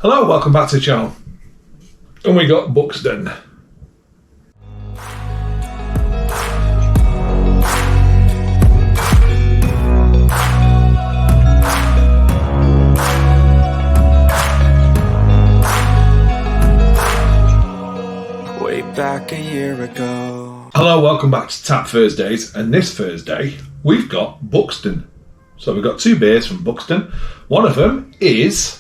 Hello, welcome back to the channel. And we got Buxton. Way back a year ago. Hello, welcome back to Tap Thursdays. And this Thursday, we've got Buxton. So we've got two beers from Buxton. One of them is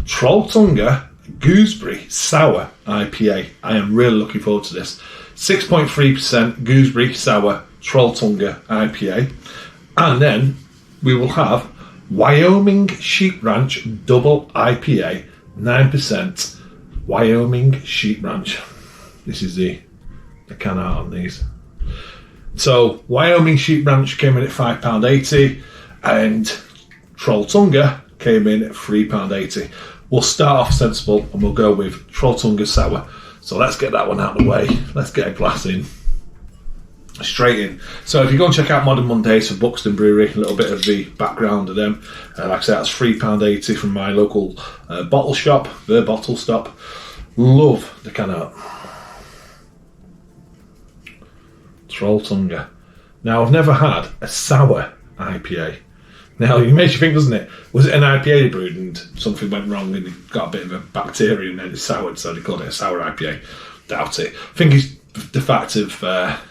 Trolltunga Gooseberry Sour IPA. I am really looking forward to this. 6.3% gooseberry sour Trolltunga IPA. And then we will have Wyoming Sheep Ranch Double IPA, 9% Wyoming Sheep Ranch. This is the can art on these. So Wyoming Sheep Ranch came in at £5.80 and Trolltunga came in at £3.80. We'll start off sensible and we'll go with Trolltunga Sour. So let's get that one out of the way. Let's get a glass in. Straight in. So if you go and check out Modern Mondays for Buxton Brewery, a little bit of the background of them. Like I said, that's £3.80 from my local bottle shop, the Bottle Stop. Love the can art. Trolltunga. Now, I've never had a sour IPA. Now, it makes you think, doesn't it? Was it an IPA they brewed and something went wrong and it got a bit of a bacteria and then it soured, so they called it a sour IPA? Doubt it. I think it's the fact of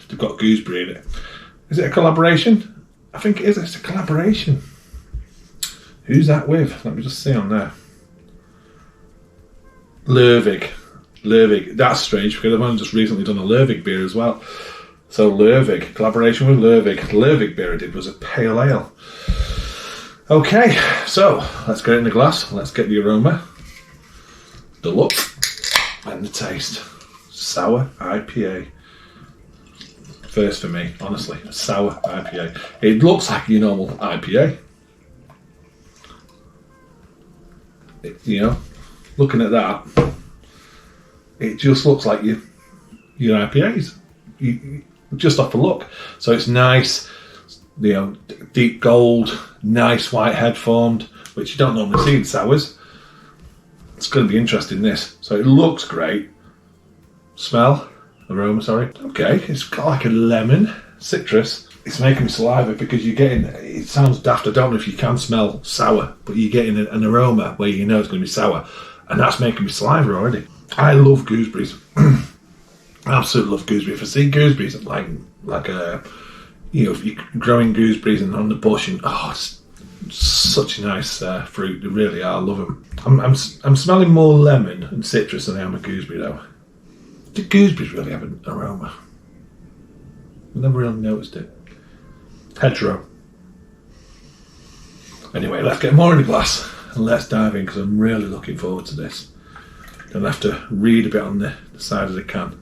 they've got gooseberry in it. Is it a collaboration? I think it is. It's a collaboration. Who's that with? Let me just see on there. Lervig. That's strange because I've only just recently done a Lervig beer as well. So Lervig, collaboration with Lervig. Lervig beer I did was a pale ale. Okay, so let's get it in the glass. Let's get the aroma, the look, and the taste. Sour IPA. First for me, honestly, a sour IPA. It looks like your normal IPA. Looking at that, it just looks like your IPAs. Just off the look. So it's nice, deep gold, nice white head formed, which you don't normally see in sours. It's going to be interesting, this. So it looks great. Aroma, sorry. Okay, it's got like a lemon, citrus. It's making me saliva because you're getting, it sounds daft, I don't know if you can smell sour, but you're getting an aroma where you know it's going to be sour. And that's making me saliva already. I love gooseberries. Absolutely love gooseberry. If I see gooseberries like if you're growing gooseberries and on the bush, and it's such a nice fruit. They really are. I love them. I'm smelling more lemon and citrus than I am a gooseberry though. Do gooseberries really have an aroma? I never really noticed it. Hedgerow. Anyway, let's get more in the glass and let's dive in because I'm really looking forward to this. I'll have to read a bit on the side of the can.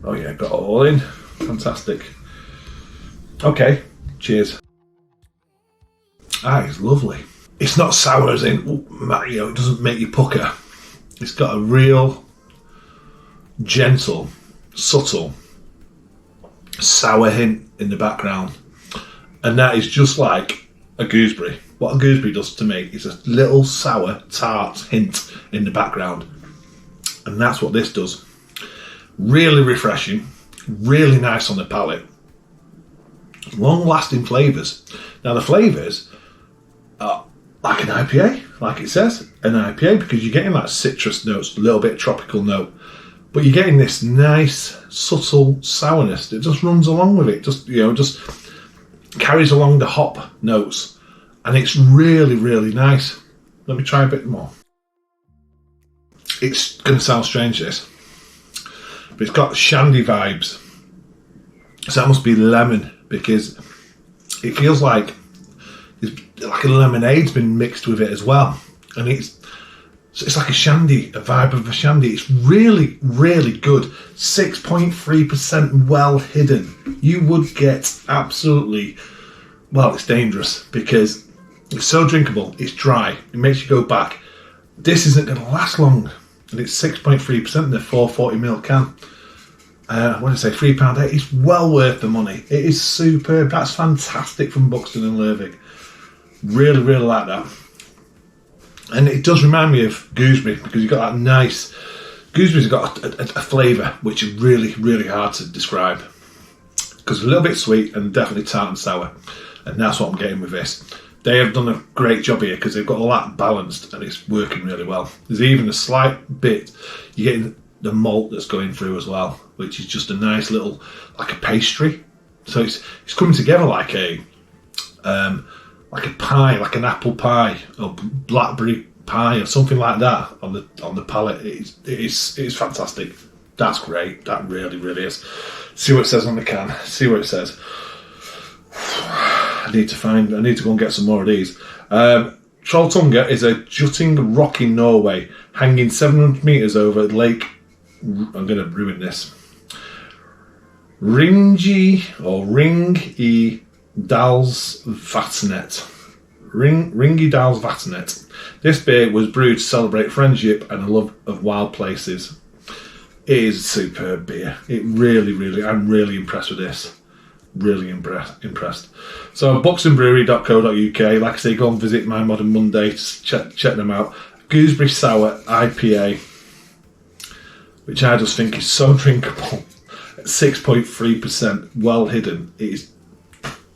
Oh yeah, got it all in. Fantastic. Okay, cheers. It's lovely. It's not sour as in, it doesn't make you pucker. It's got a real, gentle, subtle, sour hint in the background. And that is just like a gooseberry. What a gooseberry does to me is a little sour, tart hint in the background. And that's what this does. Really refreshing, really nice on the palate. Long-lasting flavours. Now the flavours are like an IPA, like it says, an IPA, because you're getting that citrus notes, a little bit of tropical note, but you're getting this nice, subtle sourness that just runs along with it. Just carries along the hop notes, and it's really, really nice. Let me try a bit more. It's going to sound strange, this. But it's got shandy vibes. So that must be lemon because it feels like a lemonade's been mixed with it as well. And it's like a vibe of a shandy. It's really, really good. 6.3% well hidden. You would get absolutely, it's dangerous because it's so drinkable. It's dry. It makes you go back. This isn't going to last long. And it's 6.3% in the 440ml can. What did I say? £3.80. It's well worth the money. It is superb. That's fantastic from Buxton and Lervig. Really, really like that. And it does remind me of gooseberry because you've got that nice... Gooseberry's got a flavour which is really, really hard to describe. Because it's a little bit sweet and definitely tart and sour. And that's what I'm getting with this. They have done a great job here because they've got all that balanced and it's working really well. There's even a slight bit, you're getting the malt that's going through as well, which is just a nice little, like a pastry. So it's coming together like a pie, like an apple pie or blackberry pie or something like that on the palate. It's fantastic. That's great. That really, really is. See what it says on the can. See what it says. I need to go and get some more of these. Trolltunga is a jutting rock in Norway, hanging 700 metres over Lake. I'm going to ruin this. Ringi Dalsvatnet. Ringi Dalsvatnet. This beer was brewed to celebrate friendship and a love of wild places. It is a superb beer. It really, really, I'm really impressed with this. Really impressed. So buxtonbrewery.co.uk. Like I say, go and visit My Modern Monday to check them out. Gooseberry Sour IPA, which I just think is so drinkable. At 6.3%, well hidden. It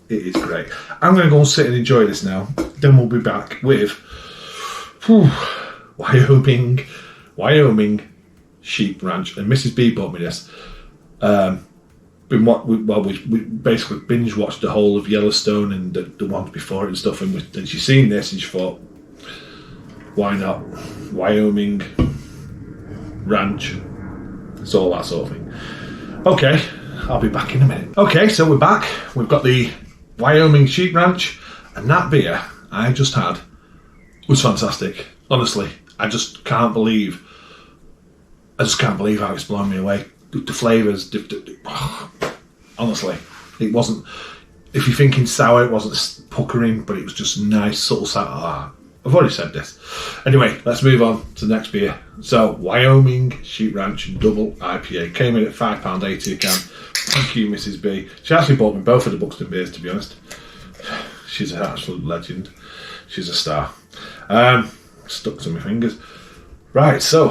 is great. I'm going to go and sit and enjoy this now. Then we'll be back with Wyoming Sheep Ranch. And Mrs. B bought me this. We basically binge watched the whole of Yellowstone and the ones before it and stuff, and she's seen this and she thought, why not Wyoming Ranch? It's all that sort of thing. Okay, I'll be back in a minute. Okay, so we're back. We've got the Wyoming Sheep Ranch, and that beer I just had was fantastic. Honestly, I just can't believe how it's blown me away. The flavours, honestly, it wasn't. If you're thinking sour, it wasn't puckering, but it was just nice, subtle sour. I've already said this. Anyway, let's move on to the next beer. So, Wyoming Sheep Ranch Double IPA came in at £5.80 a can. Thank you, Mrs. B. She actually bought me both of the Buxton beers, to be honest. She's an absolute legend. She's a star. Stuck to my fingers. Right, so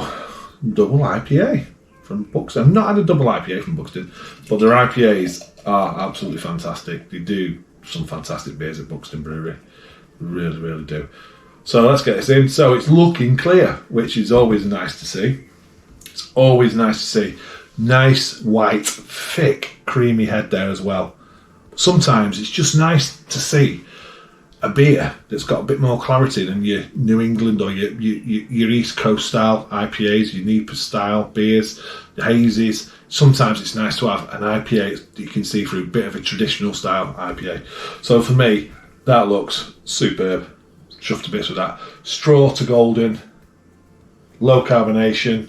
double IPA from Buxton. I've not had a double IPA from Buxton, but their IPAs are absolutely fantastic. They do some fantastic beers at Buxton Brewery. Really, really do. So let's get this in. So it's looking clear, which is always nice to see. It's always nice to see. Nice, white, thick, creamy head there as well. Sometimes it's just nice to see a beer that's got a bit more clarity than your New England or your East Coast style IPAs, your NEPA style beers, the hazies. Sometimes it's nice to have an IPA that you can see through, a bit of a traditional style IPA. So for me, that looks superb. Chuffed to bits with that. Straw to golden, low carbonation,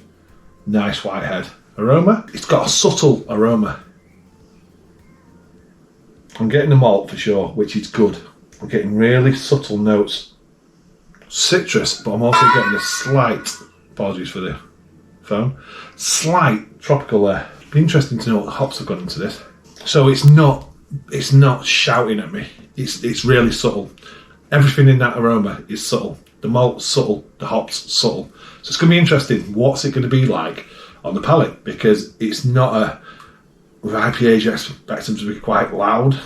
nice white head. Aroma, it's got a subtle aroma. I'm getting the malt for sure, which is good. I'm getting really subtle notes. Citrus, but I'm also getting a slight, apologies for the phone, slight tropical there. Be interesting to know what the hops have gone into this. So it's not shouting at me. It's really subtle. Everything in that aroma is subtle. The malt's subtle, the hops subtle. So it's going to be interesting. What's it going to be like on the palate? Because it's not with IPAs you expect them to be quite loud.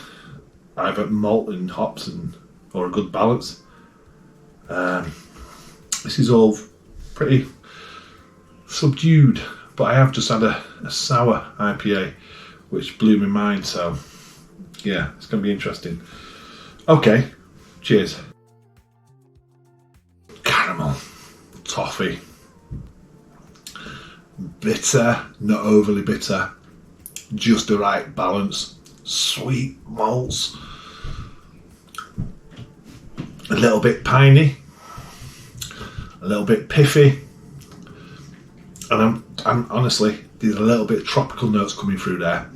Either malt and hops or a good balance. This is all pretty subdued, but I have just had a sour IPA which blew my mind, so yeah, it's going to be interesting. Okay, cheers. Caramel, toffee, bitter, not overly bitter, just the right balance. Sweet malts, a little bit piney, a little bit piffy, and I'm honestly, there's a little bit of tropical notes coming through there,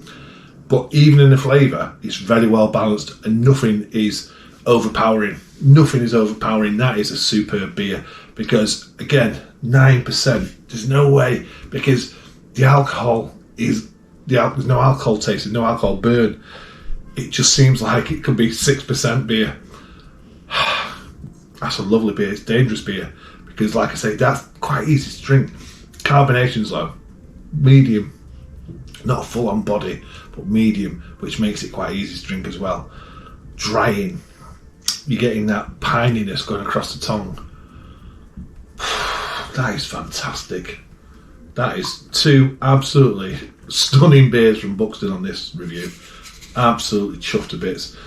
but even in the flavour it's very well balanced and nothing is overpowering. That is a superb beer, because again, 9%, there's no way, because the alcohol is there's no alcohol taste, there's no alcohol burn. It just seems like it could be 6% beer. That's a lovely beer. It's dangerous beer, because, like I say, that's quite easy to drink. Carbonation's low, medium, not a full-on body, but medium, which makes it quite easy to drink as well. Drying, you're getting that pininess going across the tongue. That is fantastic. That is 2 absolutely stunning beers from Buxton on this review. Absolutely chuffed to bits.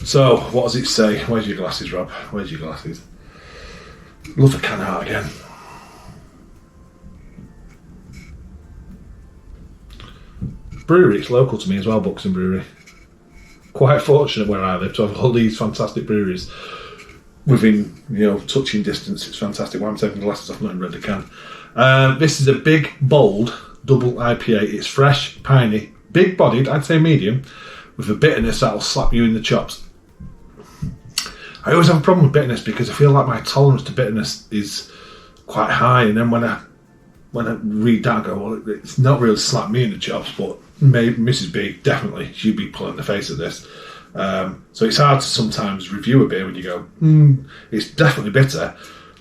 So, what does it say? Where's your glasses, Rob? Where's your glasses? Love a can art again. Brewery, it's local to me as well, Buxton Brewery. Quite fortunate where I live to have all these fantastic breweries within, touching distance. It's fantastic. While I'm taking glasses off, not even read the can. This is a big, bold double IPA. It's fresh, piney, big-bodied, I'd say medium, with a bitterness that'll slap you in the chops. I always have a problem with bitterness because I feel like my tolerance to bitterness is quite high, and then when I read that, I go, well, it's not really slapped me in the chops, but maybe Mrs. B, definitely, she'd be pulling the face of this. So it's hard to sometimes review a beer when you go, it's definitely bitter,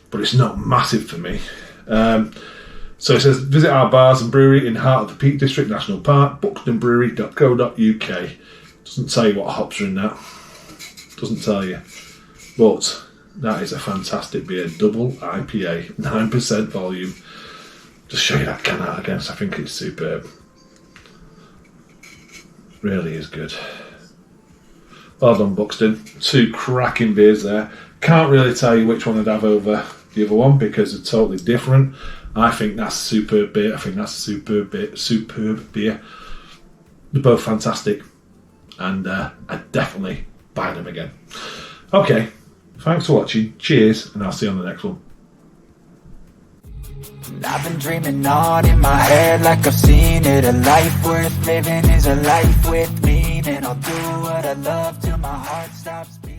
but it's not massive for me. So it says, visit our bars and brewery in the heart of the Peak District National Park, buxtonbrewery.co.uk. Doesn't tell you what hops are in that. Doesn't tell you. But that is a fantastic beer. Double IPA, 9% volume. Just show you that can out again, so I think it's superb. Really is good. Well done, Buxton. 2 cracking beers there. Can't really tell you which one I'd have over the other one because they're totally different. I think that's a superb beer. I think that's a superb beer. They're both fantastic. And I'd definitely buy them again. Okay, thanks for watching. Cheers, and I'll see you on the next one. I've been dreaming on in my head like I've seen it. A life worth living is a life with meaning. I'll do what I love till my heart stops beating.